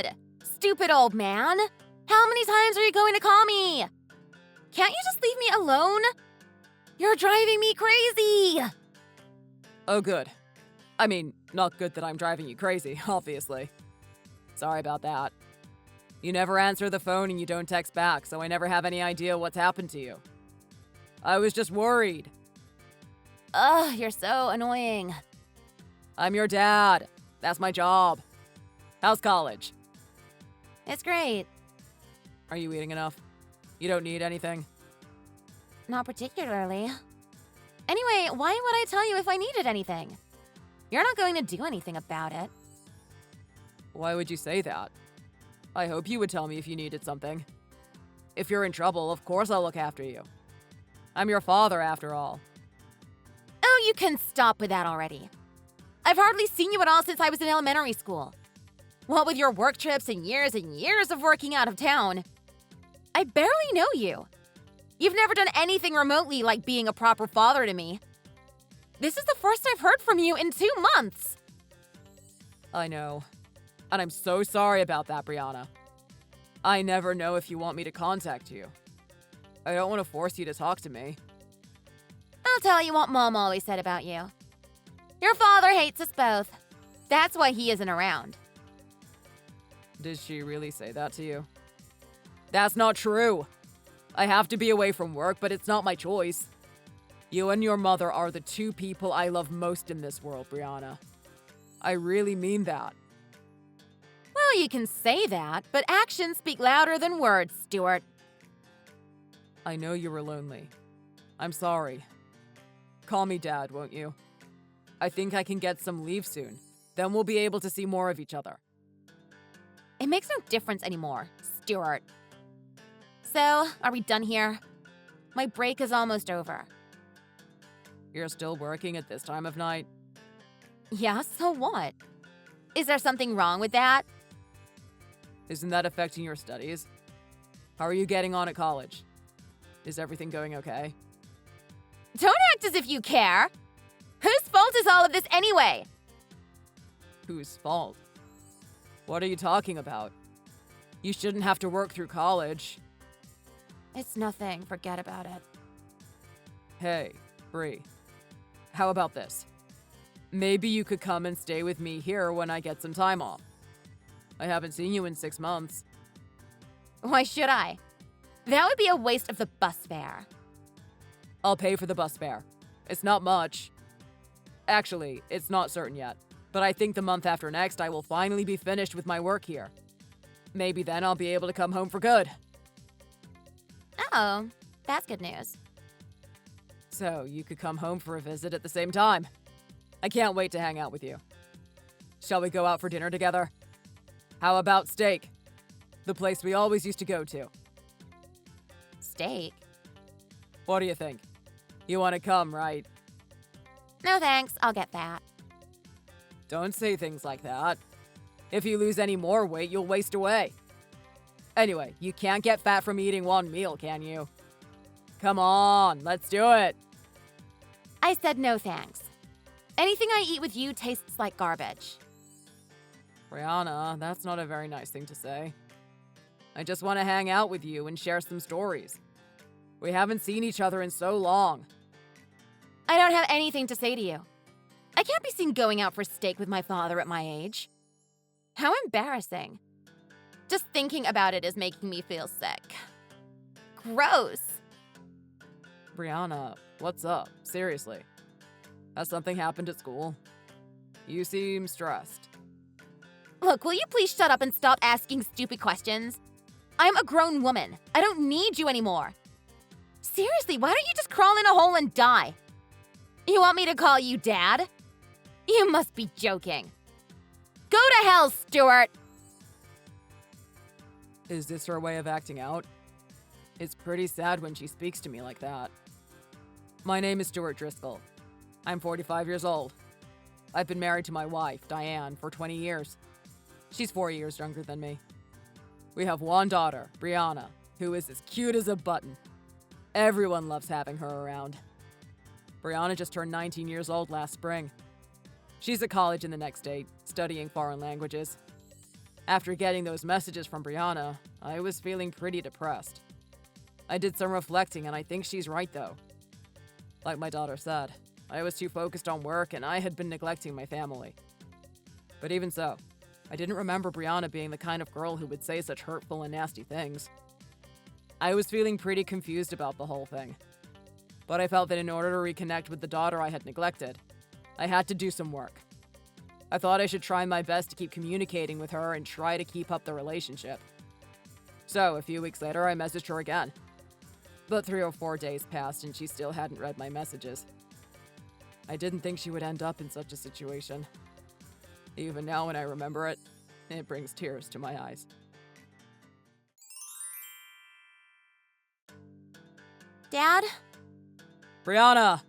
God! Stupid old man! How many times are you going to call me? Can't you just leave me alone? You're driving me crazy! Oh, good. I mean, not good that I'm driving you crazy, obviously. Sorry about that. You never answer the phone and you don't text back, so I never have any idea what's happened to you. I was just worried. Ugh, you're so annoying. I'm your dad. That's my job. How's college? It's great. Are you eating enough? You don't need anything? Not particularly. Anyway, why would I tell you if I needed anything? You're not going to do anything about it. Why would you say that? I hope you would tell me if you needed something. If you're in trouble, of course I'll look after you. I'm your father, after all. Oh, you can stop with that already. I've hardly seen you at all since I was in elementary school. What with your work trips and years of working out of town, I barely know you. You've never done anything remotely like being a proper father to me. This is the first I've heard from you in 2 months. I know. And I'm so sorry about that, Brianna. I never know if you want me to contact you. I don't want to force you to talk to me. I'll tell you what Mom always said about you. Your father hates us both. That's why he isn't around. Did she really say that to you? That's not true. I have to be away from work, but it's not my choice. You and your mother are the 2 people I love most in this world, Brianna. I really mean that. Well, you can say that, but actions speak louder than words, Stuart. I know you were lonely. I'm sorry. Call me Dad, won't you? I think I can get some leave soon. Then we'll be able to see more of each other. It makes no difference anymore, Stuart. So, are we done here? My break is almost over. You're still working at this time of night? Yeah, so what? Is there something wrong with that? Isn't that affecting your studies? How are you getting on at college? Is everything going okay? Don't act as if you care. Whose fault is all of this anyway? Whose fault? What are you talking about? You shouldn't have to work through college. It's nothing. Forget about it. Hey, Bree. How about this? Maybe you could come and stay with me here when I get some time off. I haven't seen you in 6 months. Why should I? That would be a waste of the bus fare. I'll pay for the bus fare. It's not much. Actually, it's not certain yet, but I think the month after next I will finally be finished with my work here. Maybe then I'll be able to come home for good. Oh, that's good news. So you could come home for a visit at the same time. I can't wait to hang out with you. Shall we go out for dinner together? How about steak? The place we always used to go to. Steak? What do you think? You want to come, right? No thanks, I'll get that. Don't say things like that. If you lose any more weight, you'll waste away. Anyway, you can't get fat from eating one meal, can you? Come on, let's do it. I said no thanks. Anything I eat with you tastes like garbage. Brianna, that's not a very nice thing to say. I just want to hang out with you and share some stories. We haven't seen each other in so long. I don't have anything to say to you. I can't be seen going out for steak with my father at my age. How embarrassing. Just thinking about it is making me feel sick. Gross. Brianna, what's up? Seriously. Has something happened at school? You seem stressed. Look, will you please shut up and stop asking stupid questions? I'm a grown woman. I don't need you anymore. Seriously, why don't you just crawl in a hole and die? You want me to call you Dad? You must be joking. Go to hell, Stuart! Is this her way of acting out? It's pretty sad when she speaks to me like that. My name is Stuart Driscoll. I'm 45 years old. I've been married to my wife, Diane, for 20 years. She's 4 years younger than me. We have one daughter, Brianna, who is as cute as a button. Everyone loves having her around. Brianna just turned 19 years old last spring. She's at college in the next state, studying foreign languages. After getting those messages from Brianna, I was feeling pretty depressed. I did some reflecting and I think she's right though. Like my daughter said, I was too focused on work and I had been neglecting my family. But even so, I didn't remember Brianna being the kind of girl who would say such hurtful and nasty things. I was feeling pretty confused about the whole thing. But I felt that in order to reconnect with the daughter I had neglected, I had to do some work. I thought I should try my best to keep communicating with her and try to keep up the relationship. So, a few weeks later, I messaged her again. But 3 or 4 days passed and she still hadn't read my messages. I didn't think she would end up in such a situation. Even now when I remember it, it brings tears to my eyes. Dad? Brianna!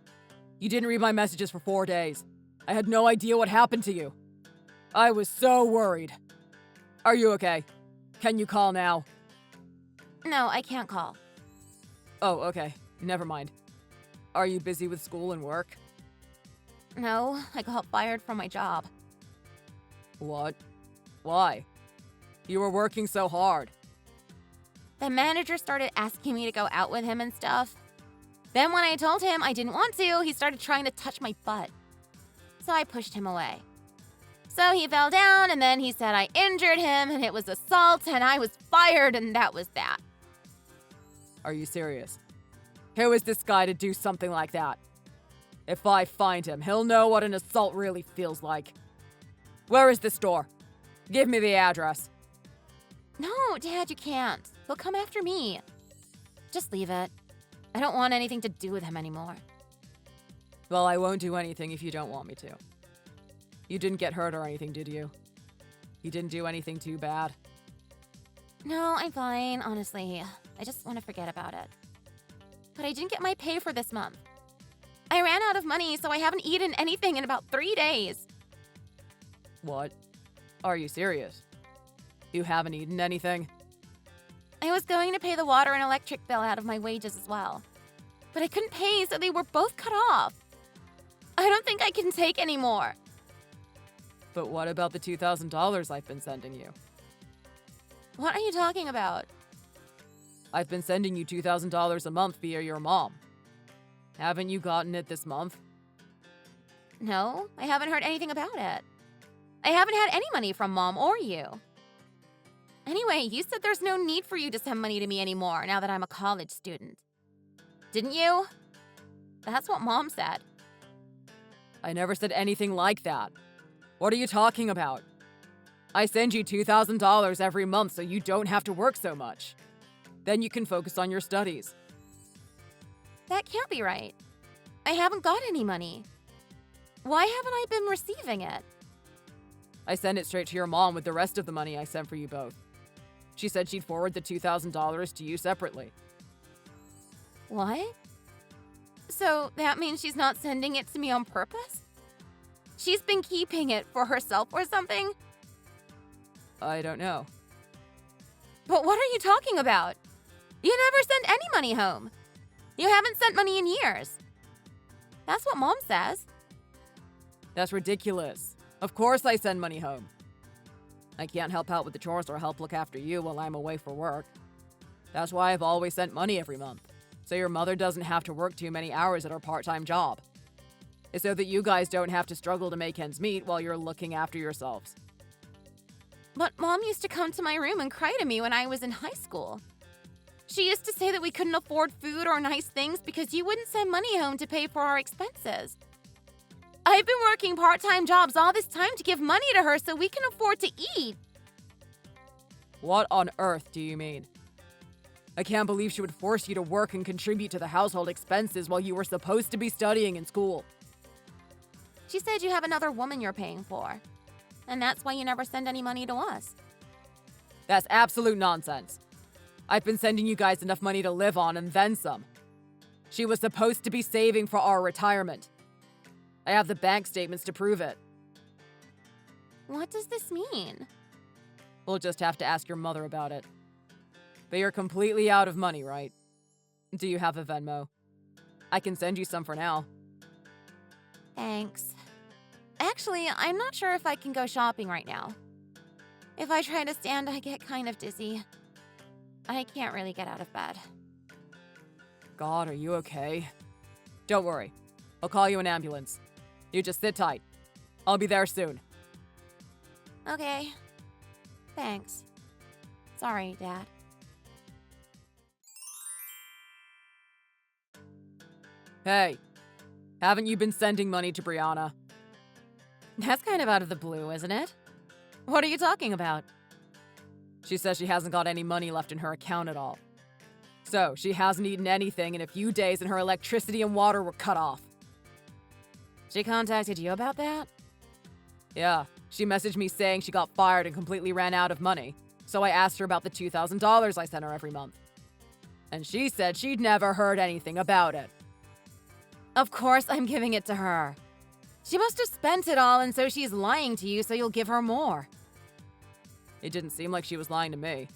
You didn't read my messages for 4 days. I had no idea what happened to you. I was so worried. Are you okay? Can you call now? No, I can't call. Oh, okay. Never mind. Are you busy with school and work? No, I got fired from my job. What? Why? You were working so hard. The manager started asking me to go out with him and stuff. Then when I told him I didn't want to, he started trying to touch my butt. So I pushed him away. So he fell down and then he said I injured him and it was assault and I was fired and that was that. Are you serious? Who is this guy to do something like that? If I find him, he'll know what an assault really feels like. Where is this store? Give me the address. No, Dad, you can't. He'll come after me. Just leave it. I don't want anything to do with him anymore. Well, I won't do anything if you don't want me to. You didn't get hurt or anything, did you? You didn't do anything too bad? No, I'm fine, honestly. I just want to forget about it. But I didn't get my pay for this month. I ran out of money, so I haven't eaten anything in about 3 days. What? Are you serious? You haven't eaten anything? I was going to pay the water and electric bill out of my wages as well. But I couldn't pay, so they were both cut off. I don't think I can take any more. But what about the $2,000 I've been sending you? What are you talking about? I've been sending you $2,000 a month via your mom. Haven't you gotten it this month? No, I haven't heard anything about it. I haven't had any money from Mom or you. Anyway, you said there's no need for you to send money to me anymore now that I'm a college student. Didn't you? That's what Mom said. I never said anything like that. What are you talking about? I send you $2,000 every month so you don't have to work so much. Then you can focus on your studies. That can't be right. I haven't got any money. Why haven't I been receiving it? I sent it straight to your mom with the rest of the money I sent for you both. She said she'd forward the $2,000 to you separately. What? So that means she's not sending it to me on purpose? She's been keeping it for herself or something? I don't know. But what are you talking about? You never send any money home. You haven't sent money in years. That's what Mom says. That's ridiculous. Of course I send money home. I can't help out with the chores or help look after you while I'm away for work. That's why I've always sent money every month, so your mother doesn't have to work too many hours at her part-time job. It's so that you guys don't have to struggle to make ends meet while you're looking after yourselves. But Mom used to come to my room and cry to me when I was in high school. She used to say that we couldn't afford food or nice things because you wouldn't send money home to pay for our expenses. I've been working part-time jobs all this time to give money to her so we can afford to eat. What on earth do you mean? I can't believe she would force you to work and contribute to the household expenses while you were supposed to be studying in school. She said you have another woman you're paying for, and that's why you never send any money to us. That's absolute nonsense. I've been sending you guys enough money to live on and then some. She was supposed to be saving for our retirement. I have the bank statements to prove it. What does this mean? We'll just have to ask your mother about it. But you're completely out of money, right? Do you have a Venmo? I can send you some for now. Thanks. Actually, I'm not sure if I can go shopping right now. If I try to stand, I get kind of dizzy. I can't really get out of bed. God, are you okay? Don't worry. I'll call you an ambulance. You just sit tight. I'll be there soon. Okay. Thanks. Sorry, Dad. Hey, haven't you been sending money to Brianna? That's kind of out of the blue, isn't it? What are you talking about? She says she hasn't got any money left in her account at all. So, she hasn't eaten anything in a few days and her electricity and water were cut off. She contacted you about that? Yeah, she messaged me saying she got fired and completely ran out of money. So I asked her about the $2,000 I sent her every month. And she said she'd never heard anything about it. Of course I'm giving it to her. She must have spent it all, and so she's lying to you so you'll give her more. It didn't seem like she was lying to me.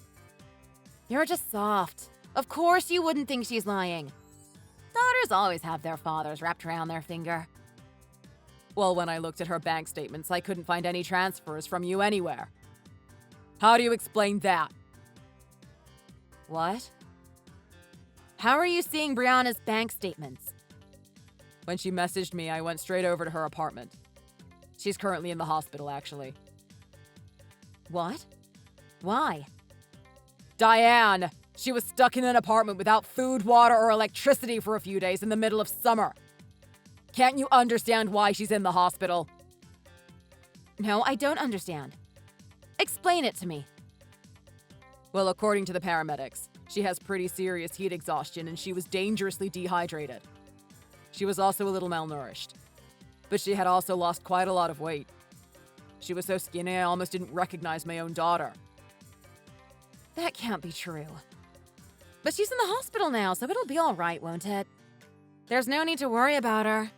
You're just soft. Of course you wouldn't think she's lying. Daughters always have their fathers wrapped around their finger. Well, when I looked at her bank statements, I couldn't find any transfers from you anywhere. How do you explain that? What? How are you seeing Brianna's bank statements? When she messaged me, I went straight over to her apartment. She's currently in the hospital, actually. What? Why? Diane! She was stuck in an apartment without food, water, or electricity for a few days in the middle of summer. Can't you understand why she's in the hospital? No, I don't understand. Explain it to me. Well, according to the paramedics, she has pretty serious heat exhaustion and she was dangerously dehydrated. She was also a little malnourished. But she had also lost quite a lot of weight. She was so skinny I almost didn't recognize my own daughter. That can't be true. But she's in the hospital now, so it'll be all right, won't it? There's no need to worry about her.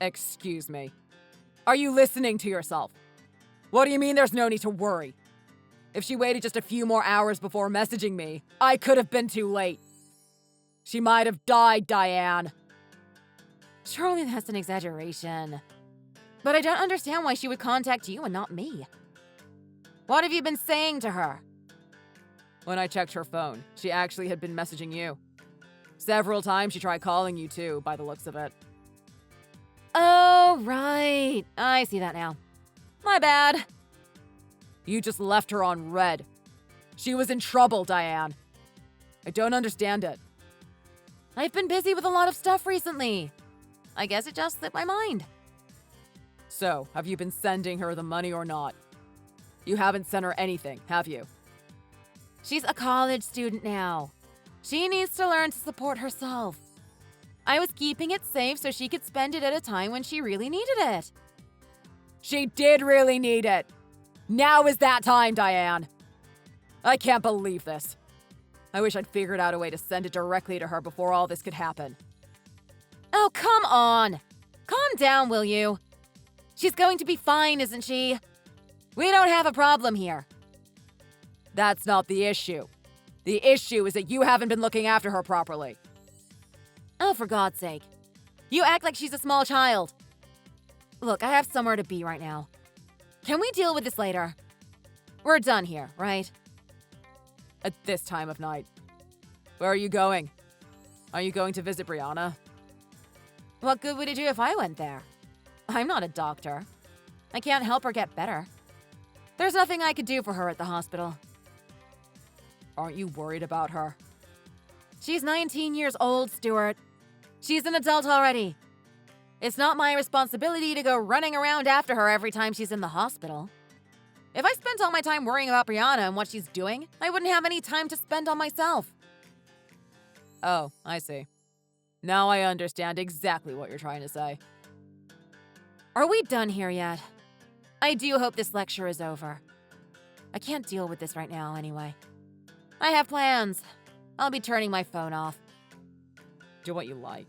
Excuse me. Are you listening to yourself? What do you mean there's no need to worry? If she waited just a few more hours before messaging me, I could have been too late. She might have died, Diane. Surely that's an exaggeration. But I don't understand why she would contact you and not me. What have you been saying to her? When I checked her phone, she actually had been messaging you. Several times she tried calling you too, by the looks of it. Oh, right. I see that now. My bad. You just left her on red. She was in trouble, Diane. I don't understand it. I've been busy with a lot of stuff recently. I guess it just slipped my mind. So, have you been sending her the money or not? You haven't sent her anything, have you? She's a college student now. She needs to learn to support herself. I was keeping it safe so she could spend it at a time when she really needed it. She did really need it. Now is that time, Diane. I can't believe this. I wish I'd figured out a way to send it directly to her before all this could happen. Oh, come on. Calm down, will you? She's going to be fine, isn't she? We don't have a problem here. That's not the issue. The issue is that you haven't been looking after her properly. Oh, for God's sake. You act like she's a small child. Look, I have somewhere to be right now. Can we deal with this later? We're done here, right? At this time of night. Where are you going? Are you going to visit Brianna? What good would it do if I went there? I'm not a doctor. I can't help her get better. There's nothing I could do for her at the hospital. Aren't you worried about her? She's 19 years old, Stuart. She's an adult already. It's not my responsibility to go running around after her every time she's in the hospital. If I spent all my time worrying about Brianna and what she's doing, I wouldn't have any time to spend on myself. Oh, I see. Now I understand exactly what you're trying to say. Are we done here yet? I do hope this lecture is over. I can't deal with this right now anyway. I have plans. I'll be turning my phone off. Do what you like.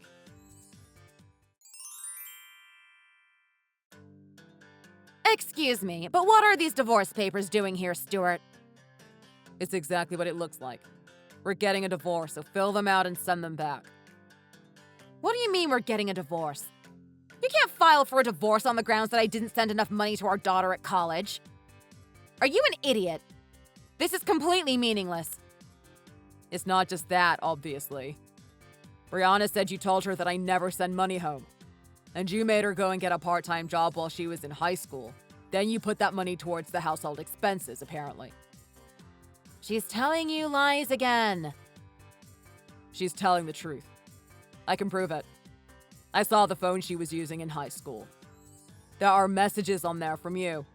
Excuse me, but what are these divorce papers doing here, Stuart? It's exactly what it looks like. We're getting a divorce, so fill them out and send them back. What do you mean we're getting a divorce? You can't file for a divorce on the grounds that I didn't send enough money to our daughter at college. Are you an idiot? This is completely meaningless. It's not just that, obviously. Brianna said you told her that I never send money home. And you made her go and get a part-time job while she was in high school. Then you put that money towards the household expenses, apparently. She's telling you lies again. She's telling the truth. I can prove it. I saw the phone she was using in high school. There are messages on there from you.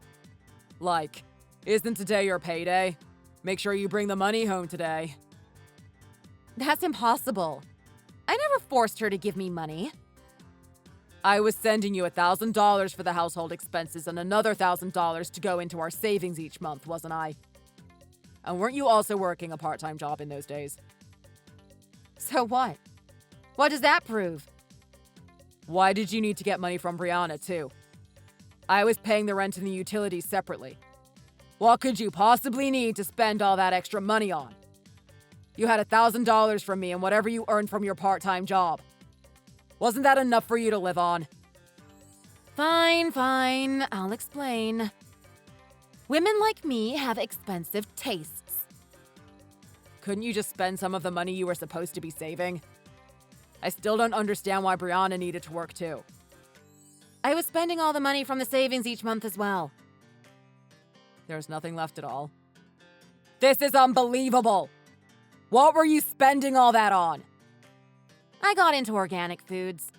Like, isn't today your payday? Make sure you bring the money home today. That's impossible. I never forced her to give me money. I was sending you $1,000 for the household expenses and another $1,000 to go into our savings each month, wasn't I? And weren't you also working a part-time job in those days? So what? What does that prove? Why did you need to get money from Brianna, too? I was paying the rent and the utilities separately. What could you possibly need to spend all that extra money on? You had $1,000 from me and whatever you earned from your part-time job. Wasn't that enough for you to live on? Fine. I'll explain. Women like me have expensive tastes. Couldn't you just spend some of the money you were supposed to be saving? I still don't understand why Brianna needed to work too. I was spending all the money from the savings each month as well. There's nothing left at all. This is unbelievable! What were you spending all that on? I got into organic foods.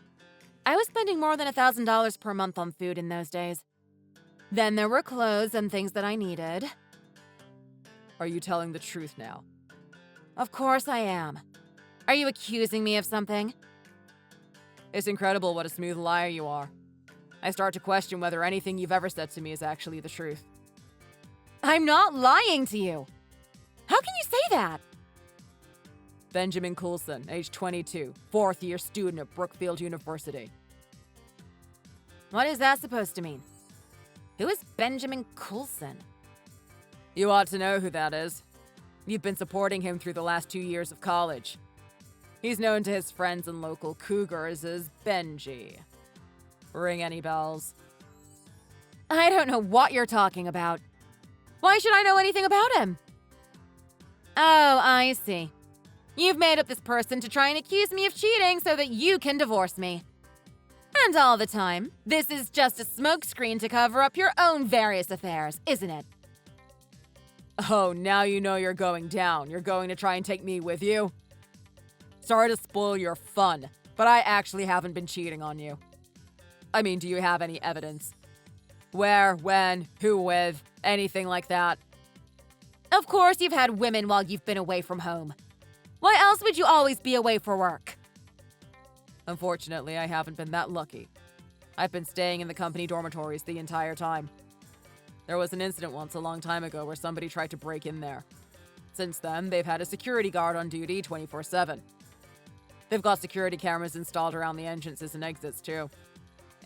I was spending more than $1,000 per month on food in those days. Then there were clothes and things that I needed. Are you telling the truth now? Of course I am. Are you accusing me of something? It's incredible what a smooth liar you are. I start to question whether anything you've ever said to me is actually the truth. I'm not lying to you. How can you say that? Benjamin Coulson, age 22, fourth-year student at Brookfield University. What is that supposed to mean? Who is Benjamin Coulson? You ought to know who that is. You've been supporting him through the last 2 years of college. He's known to his friends and local cougars as Benji. Ring any bells? I don't know what you're talking about. Why should I know anything about him? Oh, I see. You've made up this person to try and accuse me of cheating so that you can divorce me. And all the time, this is just a smokescreen to cover up your own various affairs, isn't it? Oh, now you know you're going down. You're going to try and take me with you? Sorry to spoil your fun, but I actually haven't been cheating on you. I mean, do you have any evidence? Where, when, who with, anything like that? Of course you've had women while you've been away from home. Why else would you always be away for work? Unfortunately, I haven't been that lucky. I've been staying in the company dormitories the entire time. There was an incident once a long time ago where somebody tried to break in there. Since then, they've had a security guard on duty 24/7. They've got security cameras installed around the entrances and exits too.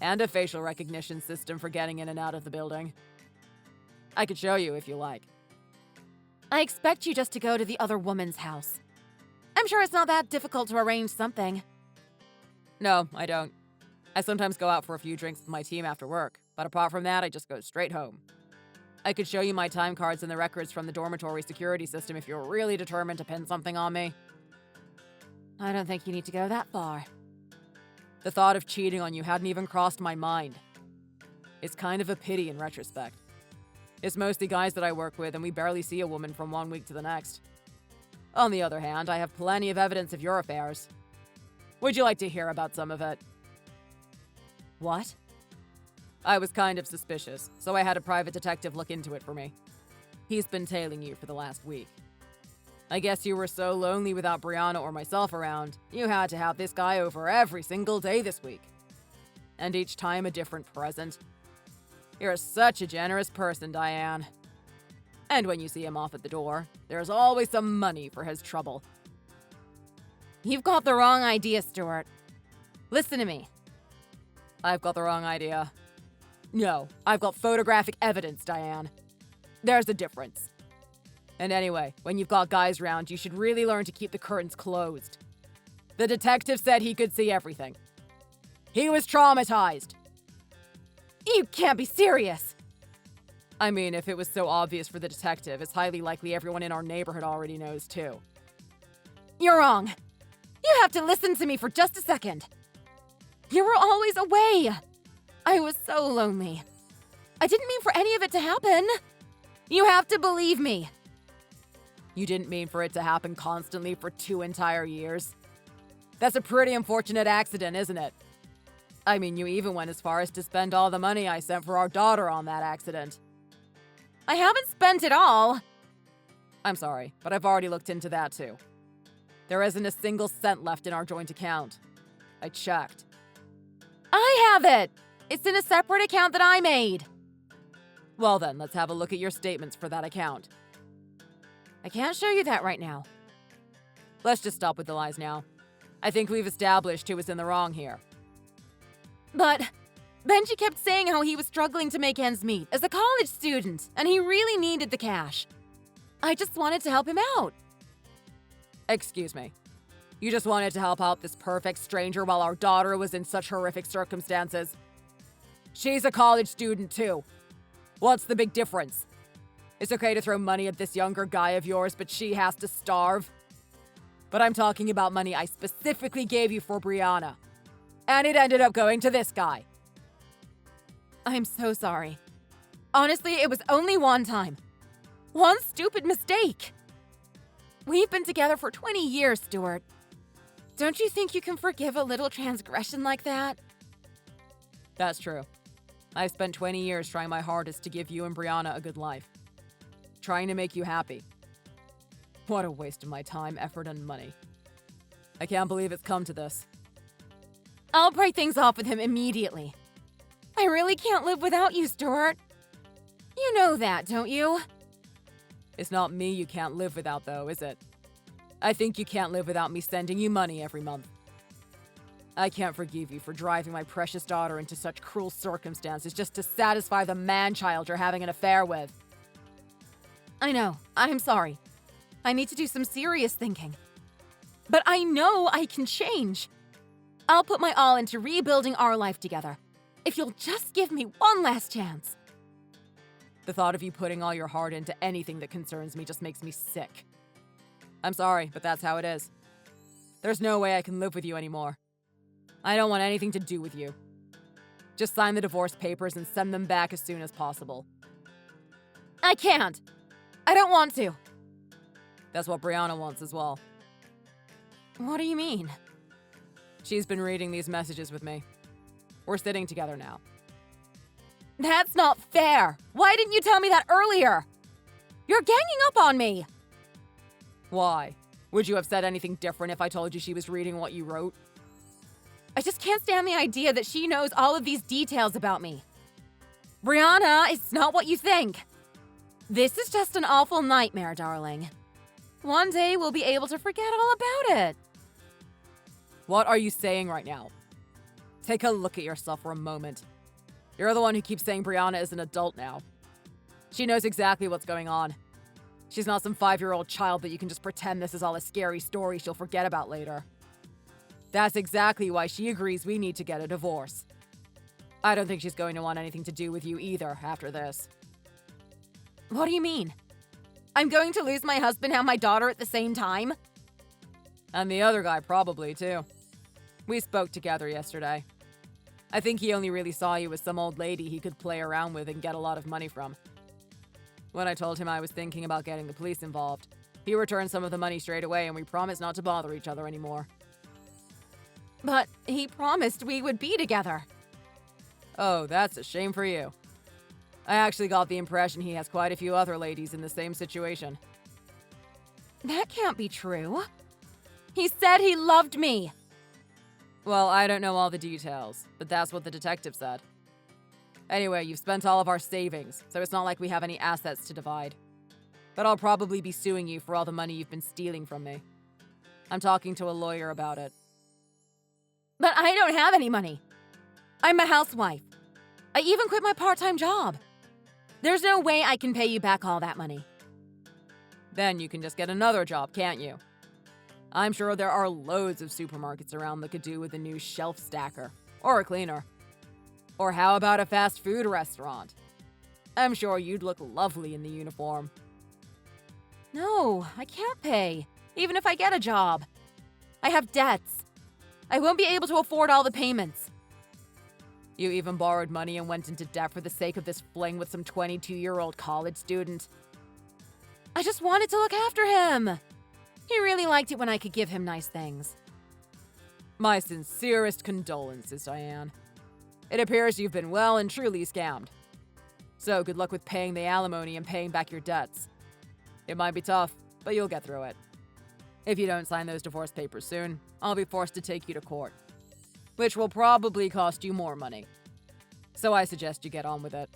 And a facial recognition system for getting in and out of the building. I could show you if you like. I expect you just to go to the other woman's house. I'm sure it's not that difficult to arrange something. No, I don't. I sometimes go out for a few drinks with my team after work, but apart from that, I just go straight home. I could show you my time cards and the records from the dormitory security system if you're really determined to pin something on me. I don't think you need to go that far. The thought of cheating on you hadn't even crossed my mind. It's kind of a pity in retrospect. It's mostly guys that I work with, and we barely see a woman from one week to the next. On the other hand, I have plenty of evidence of your affairs. Would you like to hear about some of it? What? I was kind of suspicious, so I had a private detective look into it for me. He's been tailing you for the last week. I guess you were so lonely without Brianna or myself around, you had to have this guy over every single day this week. And each time a different present. You're such a generous person, Diane. And when you see him off at the door, there's always some money for his trouble. You've got the wrong idea, Stuart. Listen to me. I've got the wrong idea. No, I've got photographic evidence, Diane. There's a difference. And anyway, when you've got guys round, you should really learn to keep the curtains closed. The detective said he could see everything. He was traumatized. You can't be serious. I mean, if it was so obvious for the detective, it's highly likely everyone in our neighborhood already knows too. You're wrong. You have to listen to me for just a second. You were always away. I was so lonely. I didn't mean for any of it to happen. You have to believe me. You didn't mean for it to happen constantly for 2 entire years? That's a pretty unfortunate accident, isn't it? I mean, you even went as far as to spend all the money I sent for our daughter on that accident. I haven't spent it all. I'm sorry, but I've already looked into that too. There isn't a single cent left in our joint account. I checked. I have it. It's in a separate account that I made. Well then, let's have a look at your statements for that account. I can't show you that right now. Let's just stop with the lies now. I think we've established who was in the wrong here. But Benji kept saying how he was struggling to make ends meet as a college student, and he really needed the cash. I just wanted to help him out. Excuse me. You just wanted to help out this perfect stranger while our daughter was in such horrific circumstances? She's a college student too. What's the big difference? It's okay to throw money at this younger guy of yours, but she has to starve. But I'm talking about money I specifically gave you for Brianna. And it ended up going to this guy. I'm so sorry. Honestly, it was only one time. One stupid mistake. We've been together for 20 years, Stuart. Don't you think you can forgive a little transgression like that? That's true. I've spent 20 years trying my hardest to give you and Brianna a good life. Trying to make you happy. What a waste of my time, effort, and money. I can't believe it's come to this. I'll break things off with him immediately. I really can't live without you, Stuart. You know that, don't you? It's not me you can't live without, though, is it? I think you can't live without me sending you money every month. I can't forgive you for driving my precious daughter into such cruel circumstances just to satisfy the man-child you're having an affair with. I know. I'm sorry. I need to do some serious thinking. But I know I can change. I'll put my all into rebuilding our life together. If you'll just give me one last chance. The thought of you putting all your heart into anything that concerns me just makes me sick. I'm sorry, but that's how it is. There's no way I can live with you anymore. I don't want anything to do with you. Just sign the divorce papers and send them back as soon as possible. I can't. I don't want to. That's what Brianna wants as well. What do you mean? She's been reading these messages with me. We're sitting together now. That's not fair. Why didn't you tell me that earlier? You're ganging up on me. Why? Would you have said anything different if I told you she was reading what you wrote? I just can't stand the idea that she knows all of these details about me. Brianna, it's not what you think. This is just an awful nightmare, darling. One day we'll be able to forget all about it. What are you saying right now? Take a look at yourself for a moment. You're the one who keeps saying Brianna is an adult now. She knows exactly what's going on. She's not some 5-year-old child that you can just pretend this is all a scary story she'll forget about later. That's exactly why she agrees we need to get a divorce. I don't think she's going to want anything to do with you either after this. What do you mean? I'm going to lose my husband and my daughter at the same time? And the other guy probably, too. We spoke together yesterday. I think he only really saw you as some old lady he could play around with and get a lot of money from. When I told him I was thinking about getting the police involved, he returned some of the money straight away and we promised not to bother each other anymore. But he promised we would be together. Oh, that's a shame for you. I actually got the impression he has quite a few other ladies in the same situation. That can't be true. He said he loved me. Well, I don't know all the details, but that's what the detective said. Anyway, you've spent all of our savings, so it's not like we have any assets to divide. But I'll probably be suing you for all the money you've been stealing from me. I'm talking to a lawyer about it. But I don't have any money. I'm a housewife. I even quit my part-time job. There's no way I can pay you back all that money. Then you can just get another job, can't you? I'm sure there are loads of supermarkets around that could do with a new shelf stacker or a cleaner. Or how about a fast food restaurant? I'm sure you'd look lovely in the uniform. No, I can't pay, even if I get a job. I have debts. I won't be able to afford all the payments. You even borrowed money and went into debt for the sake of this fling with some 22-year-old college student. I just wanted to look after him. He really liked it when I could give him nice things. My sincerest condolences, Diane. It appears you've been well and truly scammed. So good luck with paying the alimony and paying back your debts. It might be tough, but you'll get through it. If you don't sign those divorce papers soon, I'll be forced to take you to court, which will probably cost you more money. So I suggest you get on with it.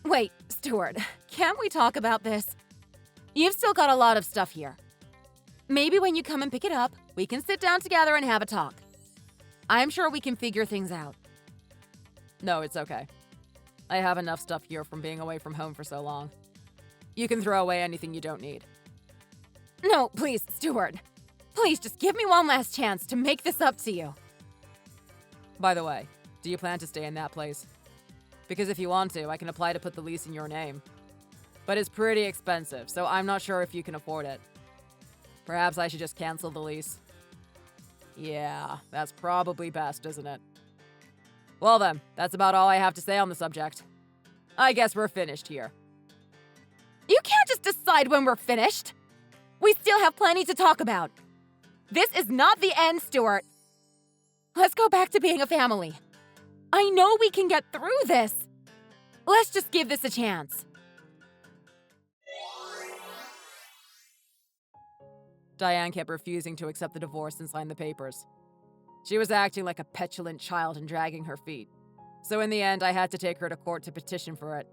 Wait, Stuart, can't we talk about this? You've still got a lot of stuff here. Maybe when you come and pick it up, we can sit down together and have a talk. I'm sure we can figure things out. No, it's okay. I have enough stuff here from being away from home for so long. You can throw away anything you don't need. No, please, Stuart. Please just give me one last chance to make this up to you. By the way, do you plan to stay in that place? Because if you want to, I can apply to put the lease in your name. But it's pretty expensive, so I'm not sure if you can afford it. Perhaps I should just cancel the lease. Yeah, that's probably best, isn't it? Well then, that's about all I have to say on the subject. I guess we're finished here. You can't just decide when we're finished. We still have plenty to talk about. This is not the end, Stuart. Let's go back to being a family. I know we can get through this. Let's just give this a chance. Diane kept refusing to accept the divorce and sign the papers. She was acting like a petulant child and dragging her feet. So in the end, I had to take her to court to petition for it.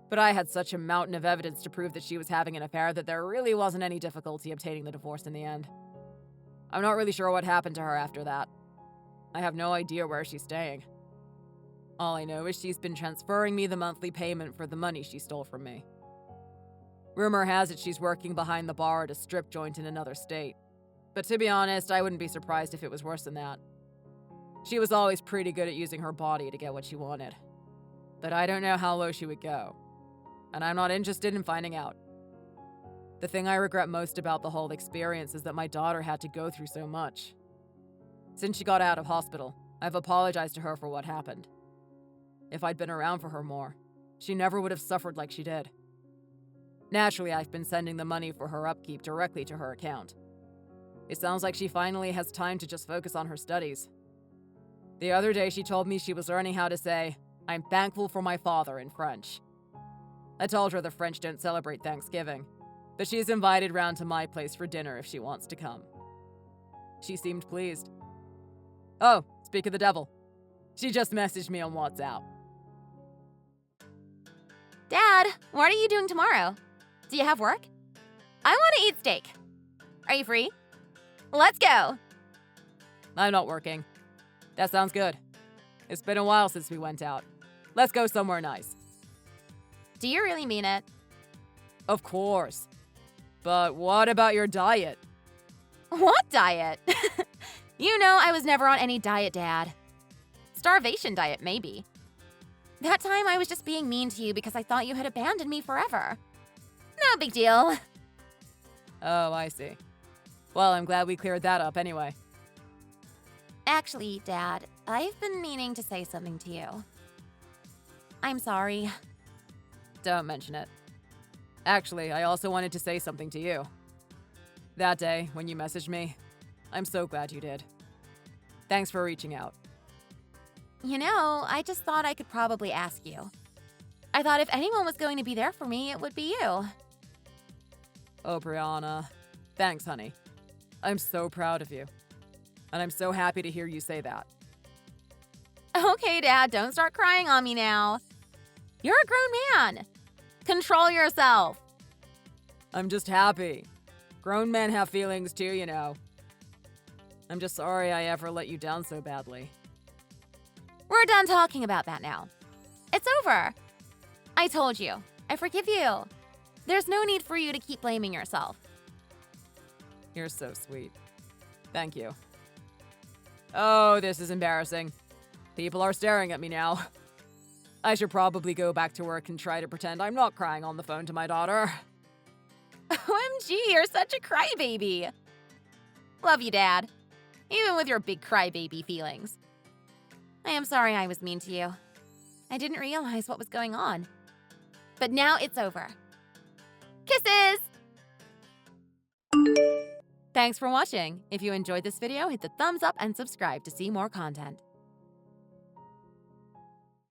But I had such a mountain of evidence to prove that she was having an affair that there really wasn't any difficulty obtaining the divorce in the end. I'm not really sure what happened to her after that. I have no idea where she's staying. All I know is she's been transferring me the monthly payment for the money she stole from me. Rumor has it she's working behind the bar at a strip joint in another state. But to be honest, I wouldn't be surprised if it was worse than that. She was always pretty good at using her body to get what she wanted. But I don't know how low she would go. And I'm not interested in finding out. The thing I regret most about the whole experience is that my daughter had to go through so much. Since she got out of hospital, I've apologized to her for what happened. If I'd been around for her more, she never would have suffered like she did. Naturally, I've been sending the money for her upkeep directly to her account. It sounds like she finally has time to just focus on her studies. The other day, she told me she was learning how to say, "I'm thankful for my father" in French. I told her the French don't celebrate Thanksgiving, but she's invited round to my place for dinner if she wants to come. She seemed pleased. Oh, speak of the devil. She just messaged me on WhatsApp. Dad, what are you doing tomorrow? Do you have work? I want to eat steak. Are you free? Let's go. I'm not working. That sounds good. It's been a while since we went out. Let's go somewhere nice. Do you really mean it? Of course. But what about your diet? What diet? You know I was never on any diet, Dad. Starvation diet, maybe. That time I was just being mean to you because I thought you had abandoned me forever. No big deal. Oh, I see. Well, I'm glad we cleared that up anyway. Actually, Dad, I've been meaning to say something to you. I'm sorry. Don't mention it. Actually, I also wanted to say something to you. That day, when you messaged me, I'm so glad you did. Thanks for reaching out. You know, I just thought I could probably ask you. I thought if anyone was going to be there for me, it would be you. Oh, Brianna. Thanks, honey. I'm so proud of you. And I'm so happy to hear you say that. Okay, Dad, don't start crying on me now. You're a grown man. Control yourself. I'm just happy. Grown men have feelings too, you know. I'm just sorry I ever let you down so badly. We're done talking about that now. It's over. I told you. I forgive you. There's no need for you to keep blaming yourself. You're so sweet. Thank you. Oh, this is embarrassing. People are staring at me now. I should probably go back to work and try to pretend I'm not crying on the phone to my daughter. OMG, you're such a crybaby. Love you, Dad. Even with your big crybaby feelings. I am sorry I was mean to you. I didn't realize what was going on. But now it's over. Kisses! Thanks for watching. If you enjoyed this video, hit the thumbs up and subscribe to see more content.